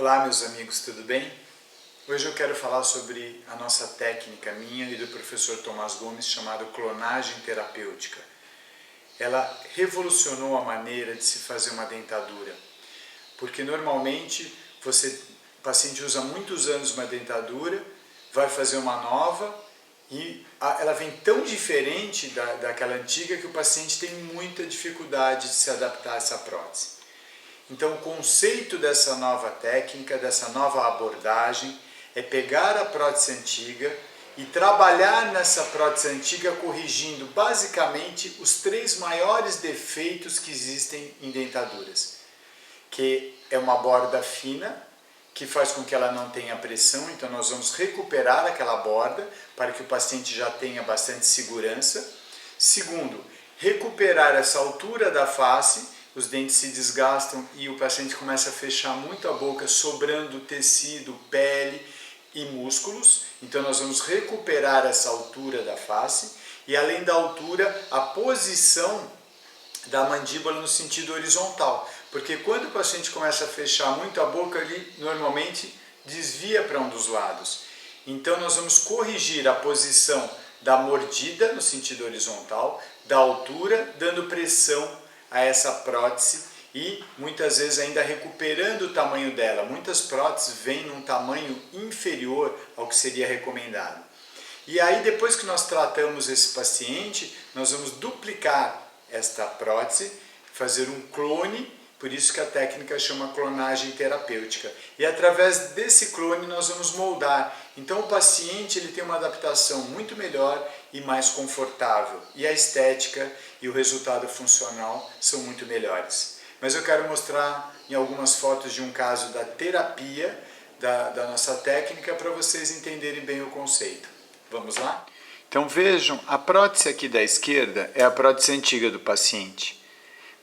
Olá meus amigos, tudo bem? Hoje eu quero falar sobre a nossa técnica, minha e do professor Tomás Gomes, chamada clonagem terapêutica. Ela revolucionou a maneira de se fazer uma dentadura, porque normalmente o paciente usa muitos anos uma dentadura, vai fazer uma nova e ela vem tão diferente daquela antiga que o paciente tem muita dificuldade de se adaptar a essa prótese. Então o conceito dessa nova técnica, dessa nova abordagem, é pegar a prótese antiga e trabalhar nessa prótese antiga corrigindo basicamente os 3 maiores defeitos que existem em dentaduras. Que é uma borda fina, que faz com que ela não tenha pressão, então nós vamos recuperar aquela borda para que o paciente já tenha bastante segurança. Segundo, recuperar essa altura da face. Os dentes se desgastam e o paciente começa a fechar muito a boca, sobrando tecido, pele e músculos. Então nós vamos recuperar essa altura da face e, além da altura, a posição da mandíbula no sentido horizontal. Porque quando o paciente começa a fechar muito a boca, ele normalmente desvia para um dos lados. Então nós vamos corrigir a posição da mordida no sentido horizontal, da altura, dando pressão a essa prótese e muitas vezes ainda recuperando o tamanho dela. Muitas próteses vêm num tamanho inferior ao que seria recomendado. E aí, depois que nós tratamos esse paciente, nós vamos duplicar esta prótese, fazer um clone, por isso que a técnica chama clonagem terapêutica. E através desse clone nós vamos moldar. Então o paciente ele tem uma adaptação muito melhor e mais confortável. E a estética e o resultado funcional são muito melhores. Mas eu quero mostrar em algumas fotos de um caso da terapia da nossa técnica para vocês entenderem bem o conceito. Vamos lá? Então vejam, a prótese aqui da esquerda é a prótese antiga do paciente.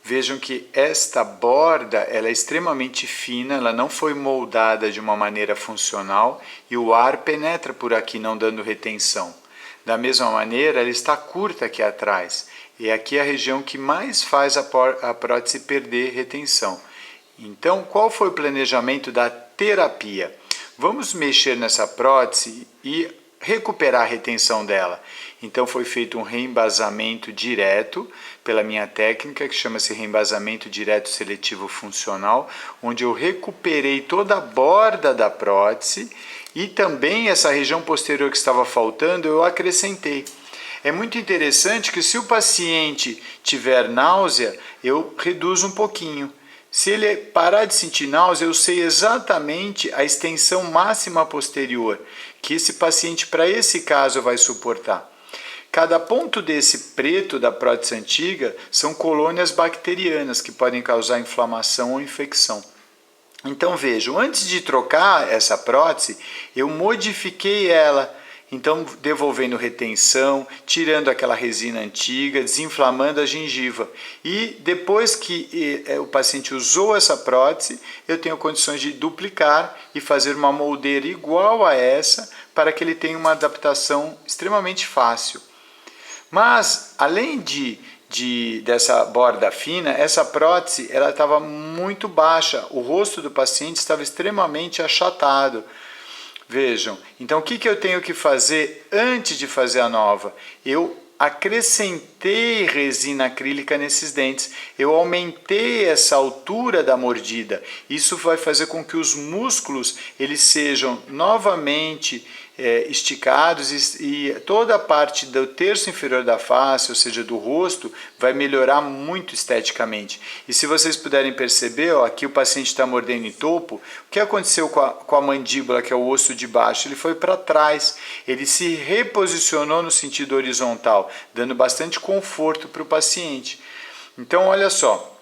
Vejam que esta borda ela é extremamente fina, ela não foi moldada de uma maneira funcional e o ar penetra por aqui não dando retenção. Da mesma maneira, ela está curta aqui atrás e aqui é a região que mais faz a prótese perder retenção. Então, qual foi o planejamento da terapia? Vamos mexer nessa prótese e recuperar a retenção dela. Então foi feito um reembasamento direto pela minha técnica, que chama-se reembasamento direto seletivo funcional, onde eu recuperei toda a borda da prótese e também essa região posterior que estava faltando eu acrescentei. É muito interessante que se o paciente tiver náusea, eu reduzo um pouquinho. Se ele parar de sentir náusea, eu sei exatamente a extensão máxima posterior que esse paciente, para esse caso, vai suportar. Cada ponto desse preto da prótese antiga são colônias bacterianas que podem causar inflamação ou infecção. Então vejam, antes de trocar essa prótese, eu modifiquei ela. Então, devolvendo retenção, tirando aquela resina antiga, desinflamando a gengiva. E depois que o paciente usou essa prótese, eu tenho condições de duplicar e fazer uma moldeira igual a essa, para que ele tenha uma adaptação extremamente fácil. Mas, além dessa borda fina, essa prótese ela estava muito baixa, o rosto do paciente estava extremamente achatado. Vejam, então o que eu tenho que fazer antes de fazer a nova? Eu acrescentei resina acrílica nesses dentes, eu aumentei essa altura da mordida. Isso vai fazer com que os músculos eles sejam novamente esticados e toda a parte do terço inferior da face, ou seja, do rosto, vai melhorar muito esteticamente. E se vocês puderem perceber, ó, aqui o paciente está mordendo em topo, o que aconteceu com a mandíbula, que é o osso de baixo? Ele foi para trás, ele se reposicionou no sentido horizontal, dando bastante conforto para o paciente. Então, olha só,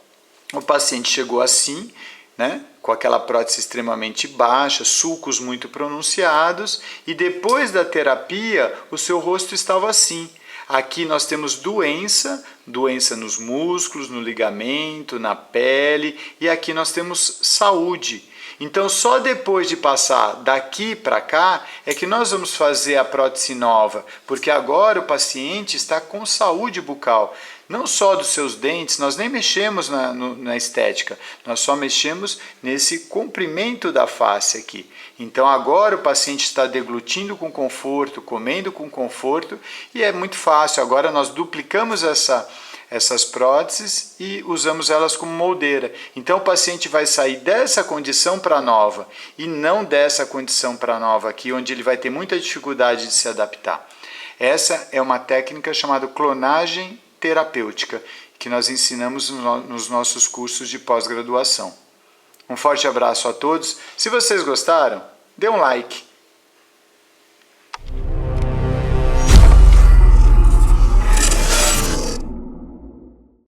o paciente chegou assim, né, com aquela prótese extremamente baixa, sulcos muito pronunciados, e depois da terapia, o seu rosto estava assim. Aqui nós temos doença nos músculos, no ligamento, na pele, e aqui nós temos saúde. Então, só depois de passar daqui para cá é que nós vamos fazer a prótese nova, porque agora o paciente está com saúde bucal. não só dos seus dentes, nós nem mexemos na estética, nós só mexemos nesse comprimento da face aqui. Então agora o paciente está deglutindo com conforto, comendo com conforto e é muito fácil. Agora nós duplicamos essas próteses e usamos elas como moldeira. Então o paciente vai sair dessa condição para nova e não dessa condição para nova aqui, onde ele vai ter muita dificuldade de se adaptar. Essa é uma técnica chamada clonagem terapêutica, que nós ensinamos nos nossos cursos de pós-graduação. Um forte abraço a todos. Se vocês gostaram, dê um like.